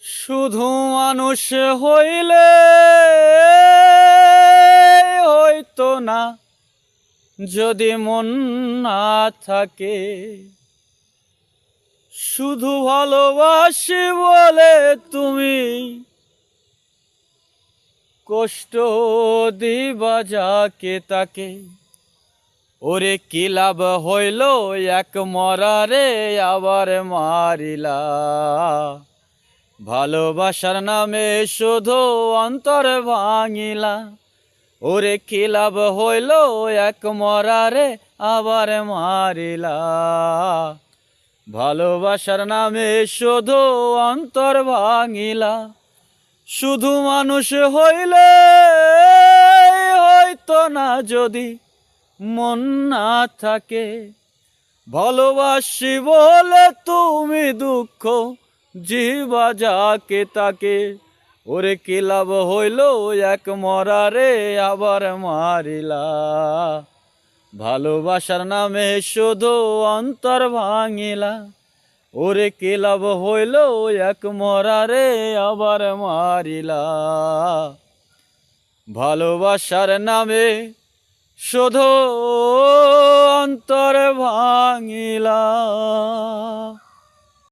শুধু মানুষ হইলে হইতো না, যদি মন না থাকে। শুধু ভালোবাসি বলে তুমি কষ্ট দিবা যাকে তাকে। ওরে কি লাভ হইল এক মরারে আবার মারিলা। ভালোবাসার নামে শুধু অন্তর ভাঙিলা। ওরে কি লাভ হইল এক মরারে আবার মারিলা। ভালোবাসার নামে শুধু অন্তর ভাঙিলা। শুধু মানুষ হইলে হইতো না, যদি মন না থাকে। ভালোবাসি বলে তুমি দুঃখ জিবা যাকে তাকে। ওরে কি লাভ হইল এক মরারে আবার মারিলা। ভালোবাসার নামে শুধু অন্তর ভাঙিলা। ওরে কি লাভ হইল এক মরারে আবার মারিলা। ভালোবাসার নামে শুধু অন্তর ভাঙিলা।